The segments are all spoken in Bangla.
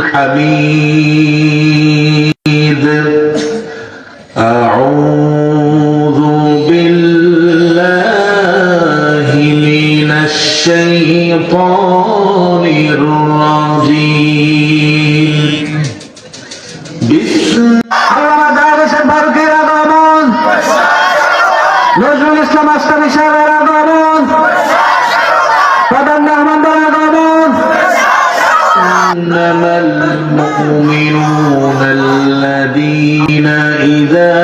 الحميد أعوذ بالله من الشيطان الرجيم بسم নজরুল ইসলাম আসলামী সাহেবের আগমন প্রধান মেহমানদের আগমন إنما المؤمنون الذين إذا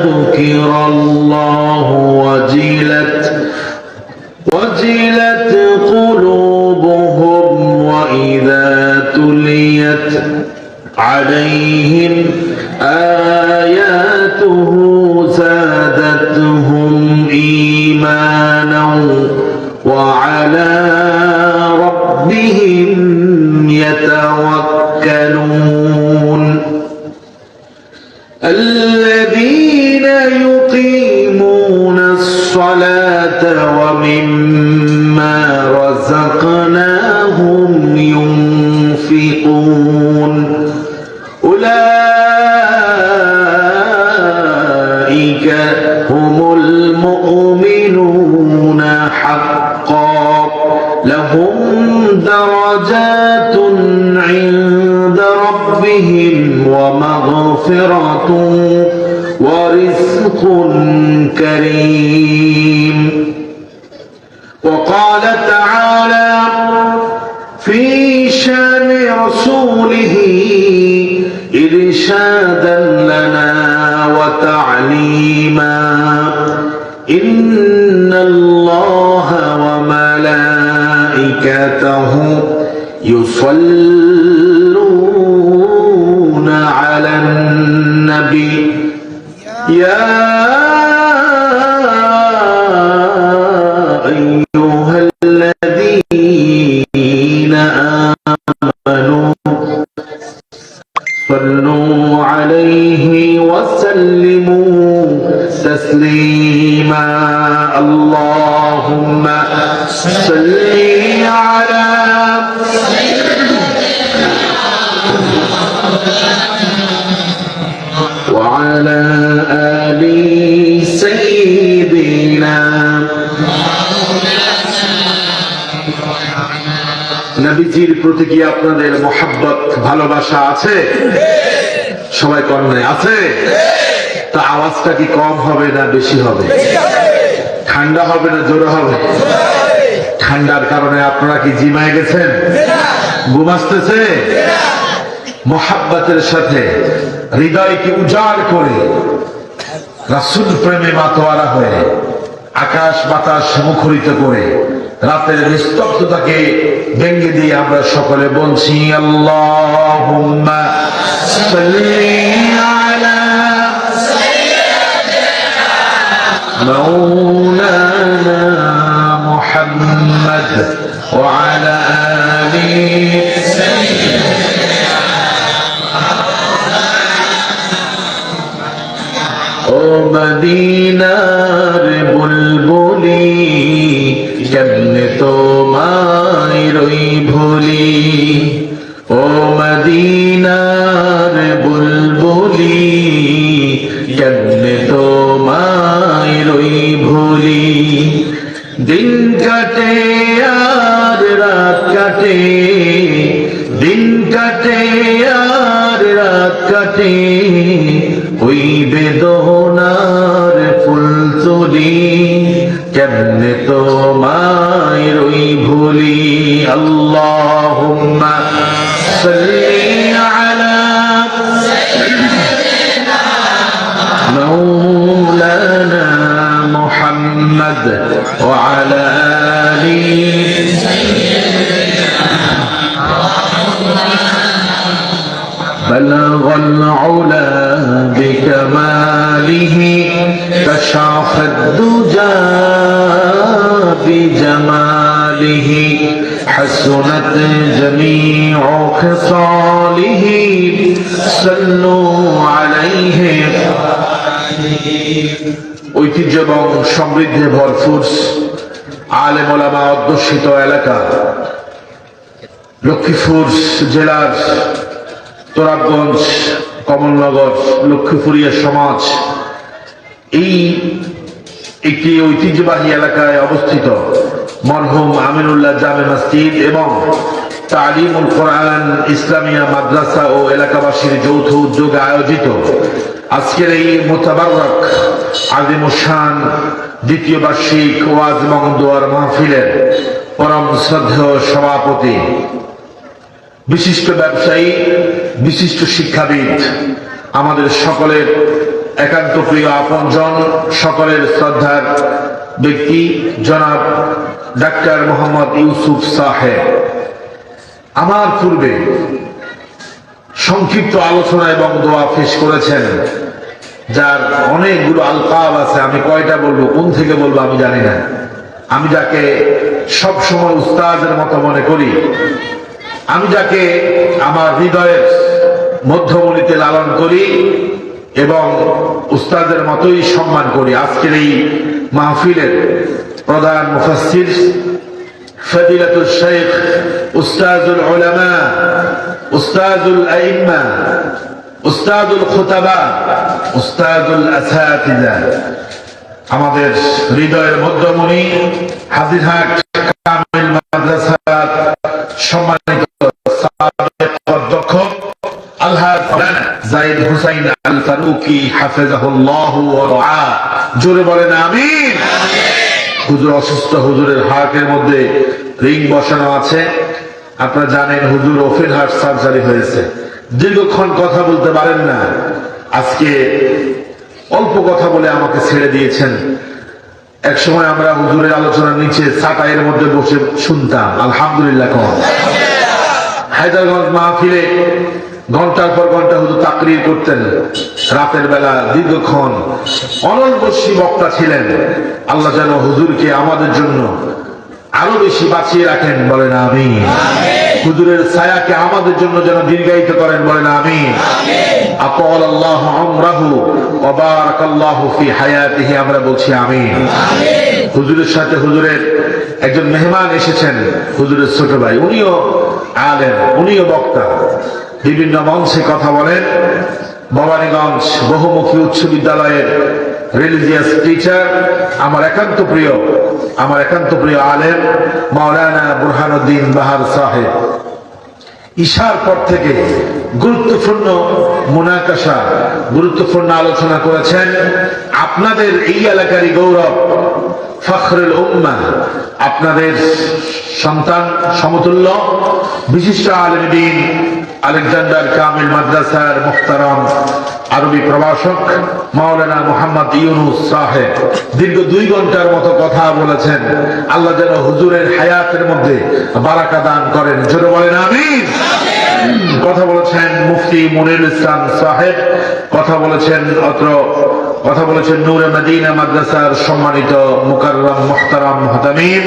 ذكر الله وجلت قلوبهم وإذا تليت عليهم آياته زادتهم إيمانا وعلى ربهم يتوكلون الذين يقيمون الصلاة ومما رزقناهم ينفقون أولئك هم المؤمنون حقا لهم درجات عند ربهم ومغفرة ورزق كريم وقال تعالى في شان رسوله إرشادا لنا وتعليما إن الله وملائكته يصلون على النبي يا أيها الذين آمنوا صلوا عليه وسلموا تسليما اللهم صل على وعلى آل سيدنا নবীজির প্রতি কি আপনাদের মোহাব্বত ভালোবাসা আছে? সবাই কন্যায় আছে? তা আওয়াজটা কি কম হবে না বেশি হবে? ঠান্ডা হবে না জোরে হবে? ঠান্ডার কারণে আপনারা কি জিমায় গেছেন? ঘুম আসতেছে? মোহাব্বতের সাথে হৃদয়কে উজাড় করে রাসূল প্রেমে মাতোয়ারা হয়ে আকাশ বাতাস মুখরিত করে রাতের নিস্তব্ধতাকে ভেঙে দিয়ে আমরা সকলে বলছি আল্লাহুম্মা সাল্লি আলা মাওলানা মুহাম্মদ ওয়া আলা আলি ও মদিনার বুলবুলি কেমনে তোমায় রই ভুলি ও মদিনার বুলবুলি কেমনে তোমায় রই ভুলি দিন কাটে আর রাত কাটে দিন কাটে আর রাত কাটে ওই বেদনার ফুল তুলি কেমনে তোমায় রই ভুলি আল্লাহুম্মা সাল্লি আলা মাওলানা মুহাম্মদ ওয়া আলা আলি بلغ العلا بكماله كشف الدجى بجماله حسنت جميع خصاله صلوا عليه ঐতিহ্য এবং সমৃদ্ধি ভরপুর আলেম ওলামা অধ্যুষিত এলাকা লক্ষ্মীপুর জেলার তোরাবগঞ্জ, কমলনগর, লক্ষ্মীপুরিয়া সমাজ এই একটি ঐতিহ্যবাহী এলাকায় অবস্থিত মরহুম আমিনুল্লাহ জামে মসজিদ এবং তালিমুল কোরআন ইসলামিয়া মাদ্রাসা ও এলাকাবাসীর যৌথ উদ্যোগে আয়োজিত আজকের এই মোতাবারক আযিমুশ-শান দ্বিতীয় বার্ষিক ওয়াজ এবং দোয়ার মাহফিলের পরম শ্রদ্ধেয় সভাপতি, বিশিষ্ট ব্যবসায়ী, বিশিষ্ট শিক্ষাবিদ, আমাদের সকলের একান্ত প্রিয় আপনজন, সকলের শ্রদ্ধার ব্যক্তি জনাব ডাক্তার মোহাম্মদ ইউসুফ সাহেব আমার পূর্বে সংক্ষিপ্ত আলোচনা এবং দোয়া পেশ করেছেন, যার অনেকগুলো আলকাব আছে। আমি কয়টা বলবো, কোন থেকে বলবো আমি জানি না। আমি যাকে সবসময় উস্তাদের মতো মনে করি, আমি যাকে আমার হৃদয়ের মধ্যমণিতে লালন করি এবং উস্তাদের মতোই সম্মান করি, আজকের এই মাহফিলের প্রধান মুফাসসির ফজিলাতুল শেখ উস্তাদুল উলামা, উস্তাদুল আইম্মা, উস্তাদুল খুতাবা, উস্তাদুল আসাতিজা, আমাদের হৃদয়ের মধ্যমণি, হাজিরহাট কামিল মাদ্রাসার সম্মানিত সাবেক অধ্যক্ষ আলহাজ জাহিদ হুসাইন আল ফারুকি হাফেজাহুল্লাহু ওয়া রাআ। জোরে বলেন আমিন। হুজুর অসুস্থ, হুজুরের হার্টের মধ্যে রিং বসানো আছে। আপনারা জানেন হুজুর ওপেন হার্ট সার্জারি হয়েছে, দীর্ঘক্ষণ কথা বলতে পারেন না। আজকে অল্প কথা বলে আমাকে ছেড়ে দিয়েছেন। এক সময় আমরা হুজুরের আলোচনার নিচে চাটাইয়ের মধ্যে বসে শুনতাম। আলহামদুলিল্লাহ। হায়দারগঞ্জ মাহফিলে ঘন্টার পর ঘন্টা হুজুর তাকরীর করতেন, রাতের বেলা দীর্ঘক্ষণ অনলবর্ষী বক্তা ছিলেন। আল্লাহ যেন হুজুরকে আমাদের জন্য আরো বেশি বাঁচিয়ে রাখেন, বলেন আমিন। হুজুরের ছায়াকে আমাদের জন্য যেন দীর্ঘায়িত করেন, বলেন আমিন। আতাল আল্লাহু উমরাহু ওয়া বারাকাল্লাহু ফি হায়াতিহি, আমরা বলছি আমিন। হুজুরের সাথে হুজুরের একজন মেহমান এসেছেন, হুজুরের ছোট ভাই, উনিও আলেম, উনিও বক্তা, বিভিন্ন মঞ্চে কথা বলেন। ভবানীগঞ্জ বহুমুখী উচ্চ বিদ্যালয়ের রিলিজিয়াস টিচার, আমার একান্ত প্রিয় আলেম মাওলানা বুরহানুদ্দিন বাহার সাহেব ঈশার পর থেকে গুরুত্বপূর্ণ মুনাকাশা, গুরুত্বপূর্ণ আলোচনা করেছেন। আপনাদের এই এলাকারই গৌরব, ফখরুল উম্মাহ, আপনাদের সন্তান সমতুল্য বিশিষ্ট আলেম দ্বীন আলেকজান্ডার কামিল মাদ্রাসার মুহতারাম আরবি প্রভাষক মাওলানা মুহাম্মদ ইউনুস সাহেব দীর্ঘ 2 ঘন্টার মতো কথা বলেছেন। আল্লাহ যেন হুজুরের হায়াতের মধ্যে বারাকা দান করেন, জোরে বলেন আমিন। কথা বলেছেন মুফতি মনিরুল ইসলাম সাহেব, কথা বলেছেন নূরে মদিনা মাদ্রাসার সম্মানিত মুকাররম মুহতারাম মুহতামিম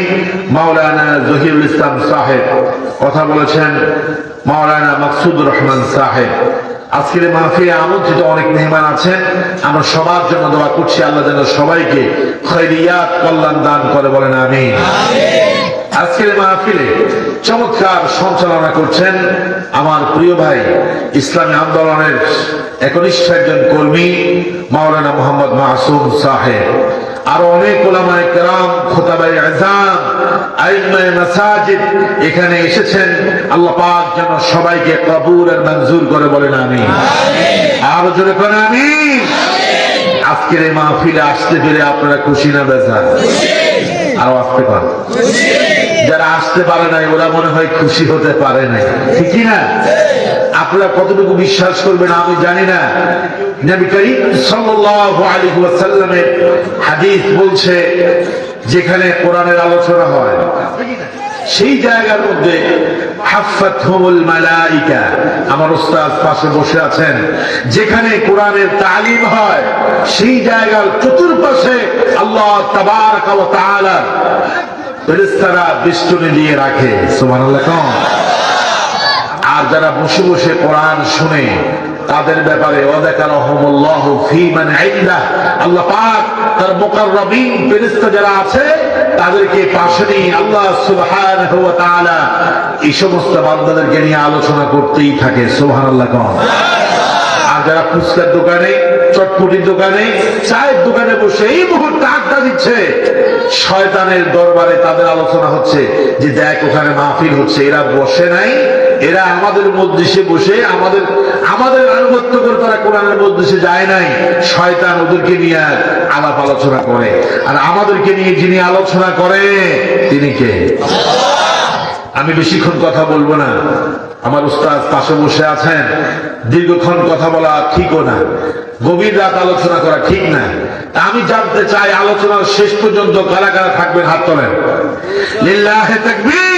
মাওলানা জহিরুল ইসলাম সাহেব, কথা বলেছেন মাওলানা মাকসুদুর রহমান সাহেব। আজকের মাহফিলে আমন্ত্রিত অনেক মেহমান আছেন। আমরা সবার জন্য দোয়া করছি, আল্লাহ যেন সবাইকে খৈরিয়াত কল্যাণ দান করে, বলেন আমিন। আজকের মাহফিলে চমৎকার সঞ্চালনা করছেন আমার প্রিয় ভাই, ইসলামী আন্দোলনের একনিষ্ঠ একজন কর্মী মাওলানা মোহাম্মদ মাসুম সাহেব। আরো অনেক উলামায়ে কেরাম, খুতাবায়ে আযম, আইম্মায়ে মাসাজিদ এখানে এসেছেন। আল্লাহ পাক যেন সবাইকে কবুল আর মঞ্জুর করে, বলেন আমিন। আরো জোরে করে আমিন। আজকের এই মাহফিলে আসতে পেরে আপনারা খুশি না বেজার? আরো আসতে পারেন। যারা আসতে পারে নাই ওরা মনে হয় খুশি হতে পারে নাই, ঠিক না? আপনারা কতটুকু বিশ্বাস করবেন আমি জানি না। নবী করিম সাল্লাল্লাহু আলাইহি ওয়াসাল্লামের হাদিস বলছে, যেখানে কোরআনের আলোচনা হয় সেই জায়গার মধ্যে হাফাতহুমুল মালাইকা, আমার উস্তাদ পাশে বসে আছেন, যেখানে কোরআনের তালিম হয় সেই জায়গার চতুর্পাশে আল্লাহ তাবারাকা ওয়া তাআলা ফেরেশতারা বেষ্টনী দিয়ে রাখে, সুবহানাল্লাহ। আর যারা বসে বসে কোরআন শুনে তাদের ব্যাপারে ওয়াযাকারাহুমুল্লাহু ফী মান ইনদাহ, আল্লাহ পাক তার মুকাররাবিন ফেরেশতা যারা আছে তাদেরকে পাশে নিয়ে আল্লাহ সুবহানাহু ওয়া তাআলা এই সমস্ত বান্দাদেরকে নিয়ে আলোচনা করতেই থাকে। সুবহানাল্লাহ কোন। আর যারা ফুচকার দোকানে, চটপটির দোকানে, চায়ের দোকানে বসে এই মুহূর্তে আড্ডা দিচ্ছে, শয়তানের দরবারে তাদের আলোচনা হচ্ছে যে দেখ ওখানে মাহফিল হচ্ছে, এরা বসে নাই, এরা আমাদের মজলিসে বসে আমাদের আনুগত্য করে তারা কোরআনের মজলিসে যায় নাই। শয়তান ওদেরকে নিয়ে আলাপ আলোচনা করে, আর আমাদেরকে নিয়ে যিনি আলোচনা করে তিনি কে? আমি বেশিক্ষণ কথা বলবো না, আমার উস্তাদ পাশে বসে আছেন, দীর্ঘক্ষণ কথা বলা ঠিকও না, গভীর রাত আলোচনা করা ঠিক না। আমি জানতে চাই আলোচনার শেষ পর্যন্ত কারা কারা থাকবেন, হাত তোলেন। লিল্লাহি তাকবীর।